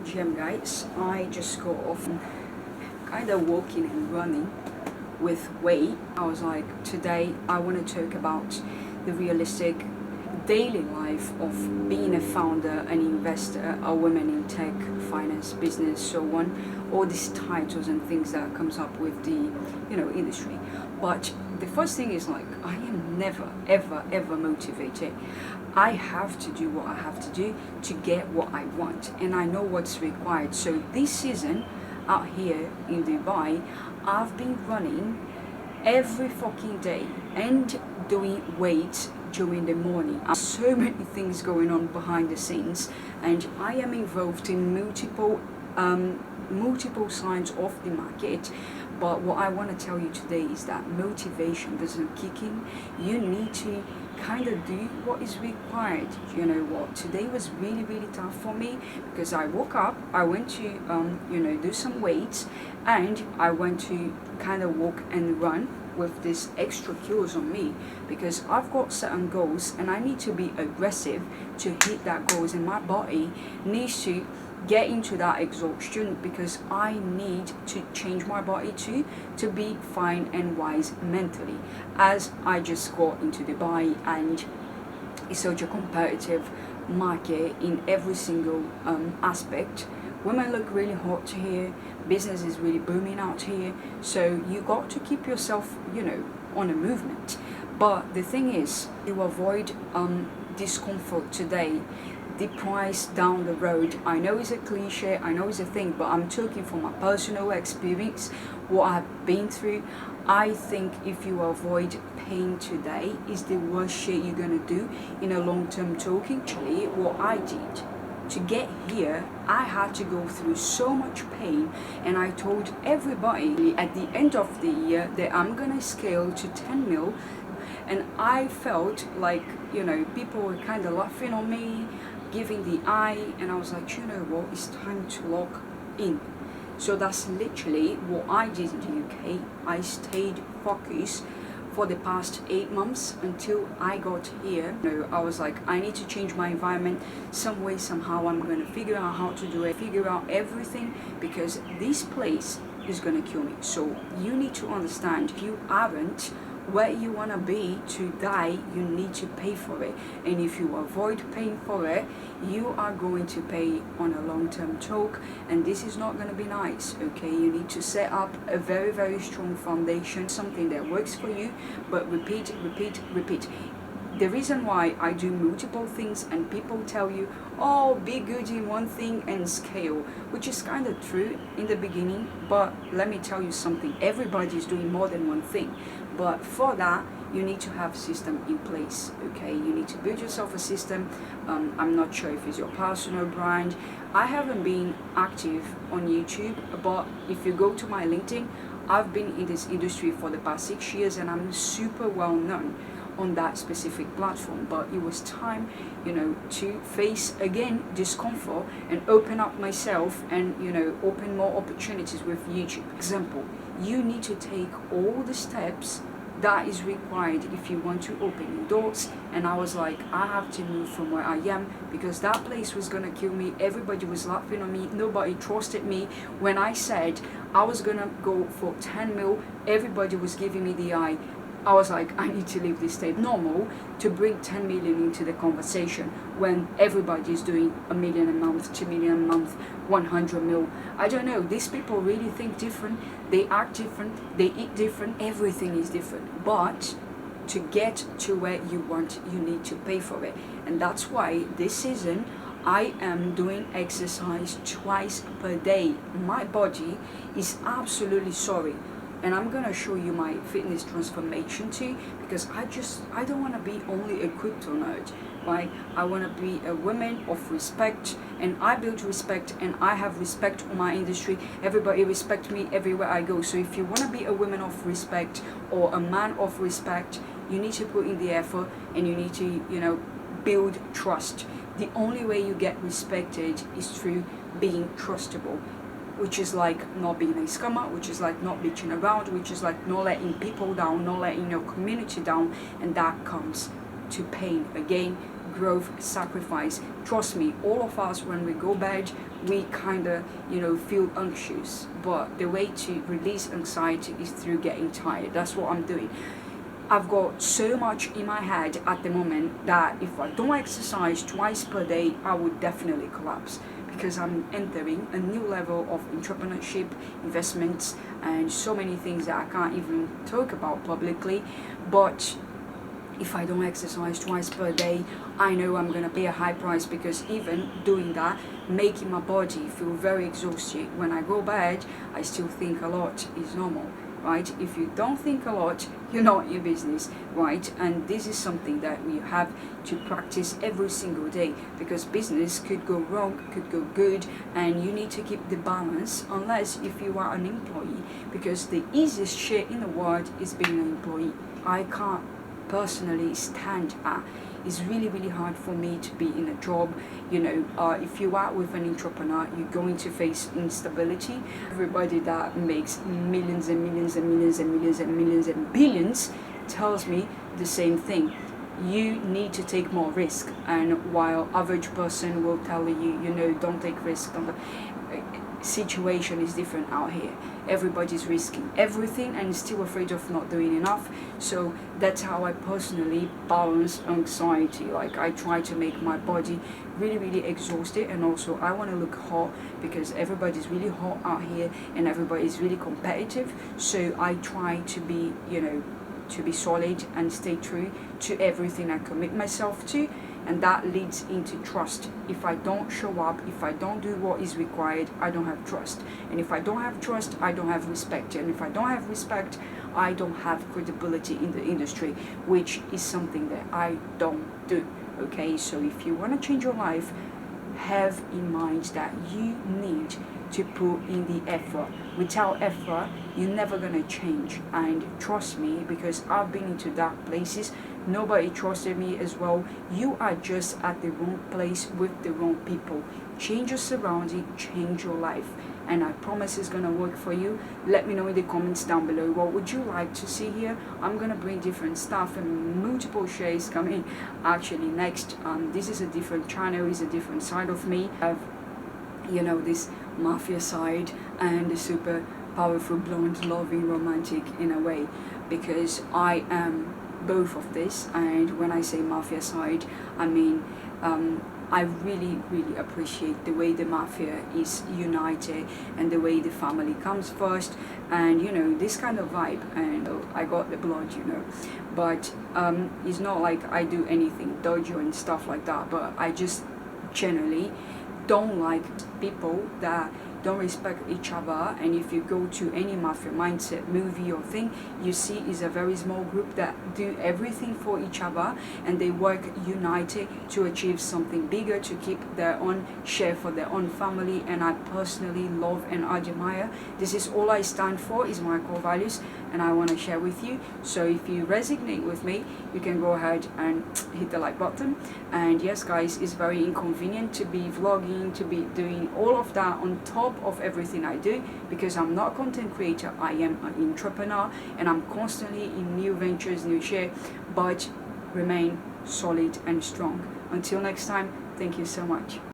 gym, guys. I just got off kind of walking and running with weight. I was like, today I want to talk about the realistic daily life of being a founder, an investor, a woman in tech, finance, business, so on. All these titles and things that comes up with the industry. But the first thing is like, I am never ever motivated. I have to do what I have to do to get what I want, and I know what's required. So this season out here in Dubai, I've been running every fucking day and doing weights during the morning. So many things going on behind the scenes, and I am involved in multiple sides of the market. But what I want to tell you today is that motivation doesn't kick in. You need to kind of do what is required. You know what, today was really tough for me because I woke up, I went to do some weights, and I went to kind of walk and run with this extra kilos on me because I've got certain goals and I need to be aggressive to hit that goals, and my body needs to get into that exhaustion because I need to change my body to be fine and wise mentally, as I just got into Dubai and it's such a competitive market in every single aspect. Women look really hot here, business is really booming out here, so you got to keep yourself on a movement. But the thing is, you avoid discomfort today, the price down the road. I know it's a cliche, I know it's a thing, but I'm talking from my personal experience, what I've been through. I think if you avoid pain today is the worst shit you're gonna do in a long-term talking. Actually, what I did to get here, I had to go through so much pain, and I told everybody at the end of the year that I'm gonna scale to 10 mil, and I felt like people were kind of laughing on me, giving the eye, and I was like, you know what, it's time to lock in. So that's literally what I did in the UK. I stayed focused for the past 8 months until I got here. I was like, I need to change my environment some way, somehow. I'm going to figure out how to do it, figure out everything, because this place is going to kill me. So you need to understand, if you aren't where you want to be to die, you need to pay for it. And if you avoid paying for it, you are going to pay on a long-term talk, and this is not going to be nice. Okay, you need to set up a very strong foundation, something that works for you, but repeat. The reason why I do multiple things and people tell you, oh, be good in one thing and scale, which is kind of true in the beginning, but let me tell you something, everybody is doing more than one thing. But for that, you need to have a system in place, okay? You need to build yourself a system. I'm not sure if it's your personal brand. I haven't been active on YouTube, but if you go to my LinkedIn, I've been in this industry for the past 6 years and I'm super well known on that specific platform. But it was time to face again discomfort and open up myself and open more opportunities with YouTube. Example, you need to take all the steps that is required if you want to open your doors. And I was like, I have to move from where I am because that place was gonna kill me. Everybody was laughing on me, nobody trusted me. When I said I was gonna go for 10 mil, everybody was giving me the eye. I was like, I need to leave this state. Normal to bring 10 million into the conversation when everybody is doing 1 million a month, 2 million a month, 100 mil. I don't know, these people really think different, they act different, they eat different, everything is different. But to get to where you want, you need to pay for it. And that's why this season, I am doing exercise twice per day. My body is absolutely sorry. And I'm gonna show you my fitness transformation too, because I don't want to be only a crypto nerd, right? I want to be a woman of respect, and I build respect, and I have respect on my industry. Everybody respect me everywhere I go. So if you want to be a woman of respect or a man of respect, you need to put in the effort, and you need to build trust. The only way you get respected is through being trustable, which is like not being a scammer, which is like not bitching around, which is like not letting people down, not letting your community down, and that comes to pain. Again, growth, sacrifice. Trust me, all of us, when we go bed, we kind of, feel anxious. But the way to release anxiety is through getting tired. That's what I'm doing. I've got so much in my head at the moment that if I don't exercise twice per day, I would definitely collapse, because I'm entering a new level of entrepreneurship, investments, and so many things that I can't even talk about publicly. But if I don't exercise twice per day, I know I'm gonna pay a high price, because even doing that, making my body feel very exhausted. When I go bed, I still think a lot is normal. Right? If you don't think a lot, you're not in your business, right? And this is something that we have to practice every single day, because business could go wrong, could go good, and you need to keep the balance, unless if you are an employee, because the easiest shit in the world is being an employee. I can't personally stand at. It's really, really hard for me to be in a job. If you are with an entrepreneur, you're going to face instability. Everybody that makes millions and millions and millions and millions and millions and billions tells me the same thing. You need to take more risk, and while average person will tell you, don't take risk, situation is different out here. Everybody's risking everything and still afraid of not doing enough. So that's how I personally balance anxiety. Like, I try to make my body really, really exhausted, and also I want to look hot, because everybody's really hot out here and everybody's really competitive. So I try to be, to be solid and stay true to everything I commit myself to. And that leads into trust. If I don't show up, if I don't do what is required, I don't have trust. And if I don't have trust, I don't have respect. And if I don't have respect, I don't have credibility in the industry, which is something that I don't do. Okay, so if you want to change your life, have in mind that you need to put in the effort. Without effort, you're never gonna change. And trust me, because I've been into dark places. Nobody trusted me as well. You are just at the wrong place with the wrong people. Change your surrounding, change your life, and I promise it's gonna work for you. Let me know in the comments down below, what would you like to see here. I'm gonna bring different stuff and multiple shades coming actually next. This is a different channel, is a different side of me. I have this mafia side and the super powerful, blonde, loving, romantic in a way, because I am both of this. And when I say mafia side, I mean I really, really appreciate the way the mafia is united and the way the family comes first, and this kind of vibe. And I got the blood, but it's not like I do anything dodgy and stuff like that, but I just generally don't like people that don't respect each other. And if you go to any mafia mindset movie or thing, you see is a very small group that do everything for each other, and they work united to achieve something bigger, to keep their own share for their own family. And I personally love and admire. This is all I stand for, is my core values, and I want to share with you. So if you resonate with me, you can go ahead and hit the like button. And yes guys, it's very inconvenient to be vlogging, to be doing all of that on top of everything I do, because I'm not a content creator, I am an entrepreneur, and I'm constantly in new ventures, new share, but remain solid and strong. Until next time, thank you so much.